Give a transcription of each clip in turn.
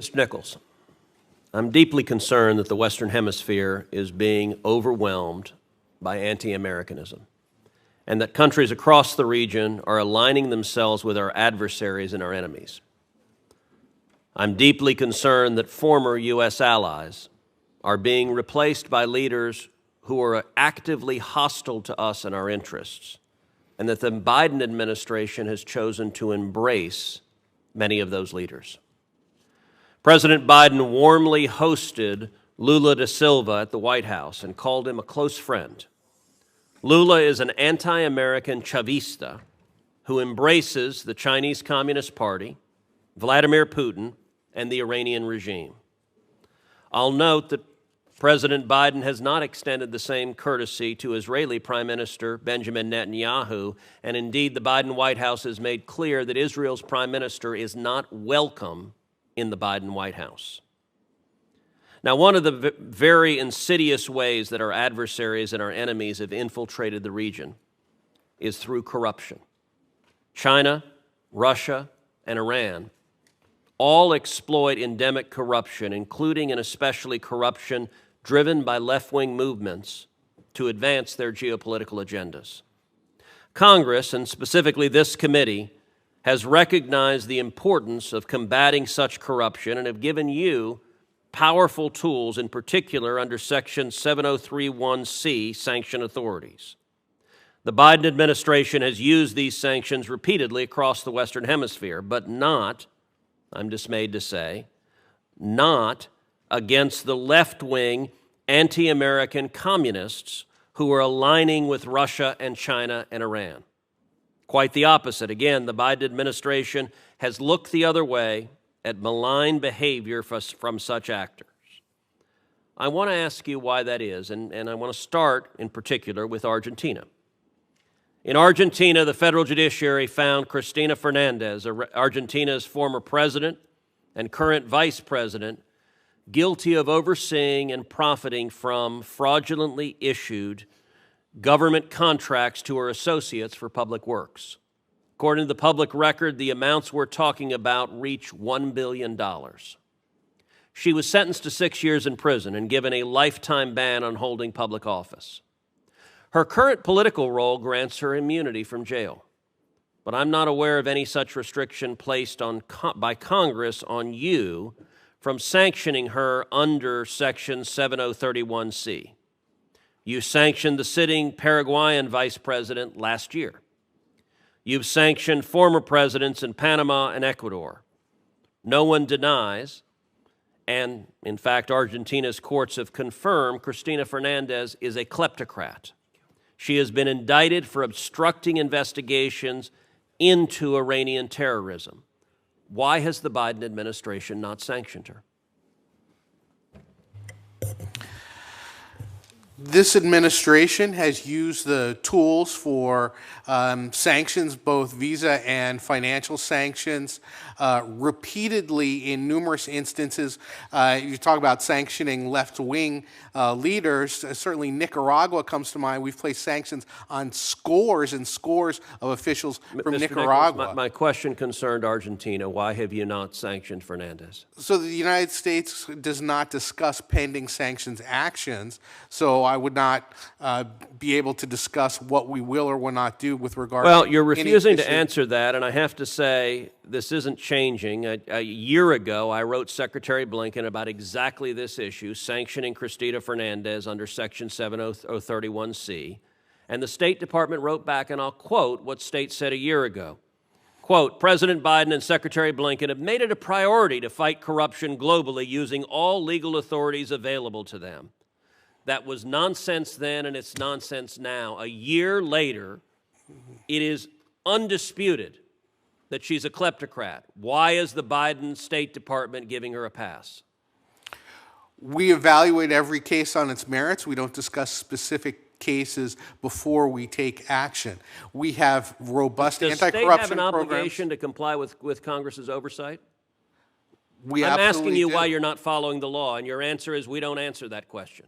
Mr. Nichols, I'm deeply concerned that the Western Hemisphere is being overwhelmed by anti-Americanism, and that countries across the region are aligning themselves with our adversaries and our enemies. I'm deeply concerned that former U.S. allies are being replaced by leaders who are actively hostile to us and our interests, and that the Biden administration has chosen to embrace many of those leaders. President Biden warmly hosted Lula da Silva at the White House and called him a close friend. Lula is an anti-American Chavista who embraces the Chinese Communist Party, Vladimir Putin, and the Iranian regime. I'll note that President Biden has not extended the same courtesy to Israeli Prime Minister Benjamin Netanyahu, and indeed the Biden White House has made clear that Israel's Prime Minister is not welcome in the Biden White House. Now, one of the very insidious ways that our adversaries and our enemies have infiltrated the region is through corruption. China, Russia, and Iran all exploit endemic corruption, including and especially corruption driven by left-wing movements to advance their geopolitical agendas. Congress, and specifically this committee, has recognized the importance of combating such corruption and have given you powerful tools, in particular under Section 7031C, sanction authorities. The Biden administration has used these sanctions repeatedly across the Western Hemisphere, but not, I'm dismayed to say, not against the left-wing anti-American communists who are aligning with Russia and China and Iran. Quite the opposite. Again, the Biden administration has looked the other way at malign behavior from such actors. I want to ask you why that is, and I want to start in particular with Argentina. In Argentina, the federal judiciary found Cristina Fernandez, Argentina's former president and current vice president, guilty of overseeing and profiting from fraudulently issued government contracts to her associates for public works. According to the public record, the amounts we're talking about reach $1 billion. She was sentenced to 6 years in prison and given a lifetime ban on holding public office. Her current political role grants her immunity from jail, but I'm not aware of any such restriction placed by Congress on you from sanctioning her under Section 7031C. You sanctioned the sitting Paraguayan vice president last year. You've sanctioned former presidents in Panama and Ecuador. No one denies, and in fact, Argentina's courts have confirmed Cristina Fernandez is a kleptocrat. She has been indicted for obstructing investigations into Iranian terrorism. Why has the Biden administration not sanctioned her? This administration has used the tools for sanctions, both visa and financial sanctions, repeatedly in numerous instances. You talk about sanctioning left-wing leaders. Certainly Nicaragua comes to mind. We've placed sanctions on scores and scores of officials from Mr. Nicaragua. Nichols, my question concerned Argentina. Why have you not sanctioned Fernandez? So the United States does not discuss pending sanctions actions, so I would not be able to discuss what we will or will not do with regard to Well, you're refusing any to answer that, and I have to say this isn't changing. A year ago, I wrote Secretary Blinken about exactly this issue, sanctioning Cristina Fernandez under Section 7031C, and the State Department wrote back, and I'll quote what State said a year ago. Quote, President Biden and Secretary Blinken have made it a priority to fight corruption globally using all legal authorities available to them. That was nonsense then, and it's nonsense now. A year later, it is undisputed that she's a kleptocrat. Why is the Biden State Department giving her a pass? We evaluate every case on its merits. We don't discuss specific cases before we take action. We have robust anti-corruption programs. Does the state have an obligation to comply with Congress's oversight? I'm asking you why you're not following the law, and your answer is we don't answer that question.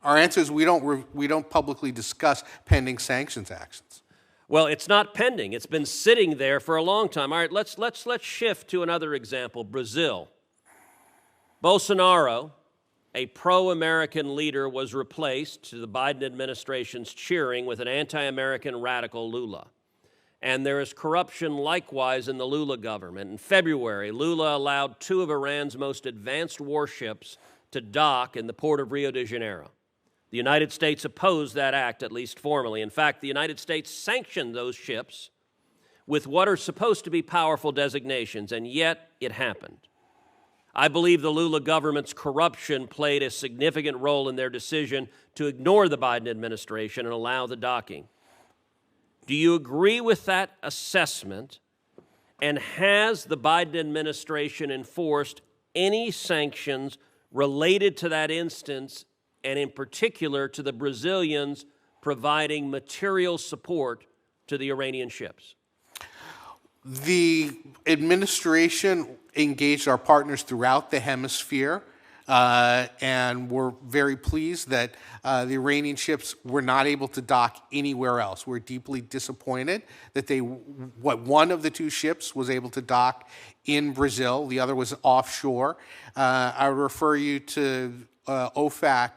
Our answer is we don't publicly discuss pending sanctions actions. Well, it's not pending. It's been sitting there for a long time. All right, let's shift to another example, Brazil. Bolsonaro, a pro-American leader, was replaced, to the Biden administration's cheering, with an anti-American radical Lula. And there is corruption likewise in the Lula government. In February, Lula allowed 2 of Iran's most advanced warships to dock in the port of Rio de Janeiro. The United States opposed that act, at least formally. In fact, the United States sanctioned those ships with what are supposed to be powerful designations, and yet it happened. I believe the Lula government's corruption played a significant role in their decision to ignore the Biden administration and allow the docking. Do you agree with that assessment? And has the Biden administration enforced any sanctions related to that instance, and in particular to the Brazilians providing material support to the Iranian ships? The administration engaged our partners throughout the hemisphere, and we're very pleased that the Iranian ships were not able to dock anywhere else. We're deeply disappointed that one of the 2 ships was able to dock in Brazil. The other was offshore. I would refer you to OFAC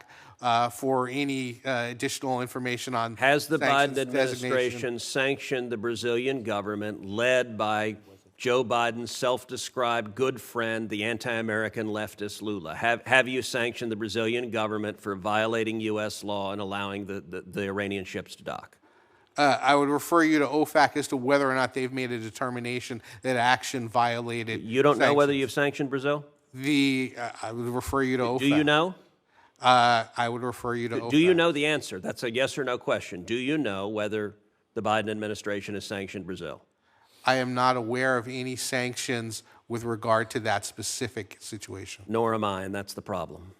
for any additional information on Has the Biden designation. administration sanctioned the Brazilian government, led by Joe Biden's self-described good friend, the anti-American leftist Lula? Have you sanctioned the Brazilian government for violating U.S. law and allowing the Iranian ships to dock? I would refer you to OFAC as to whether or not they've made a determination that action violated. You don't know whether sanctions. you've sanctioned Brazil? I would refer you to OFAC. Do you know? I would refer you to OFAC. Do you know the answer? That's a yes or no question. Do you know whether the Biden administration has sanctioned Brazil? I am not aware of any sanctions with regard to that specific situation. Nor am I, and that's the problem.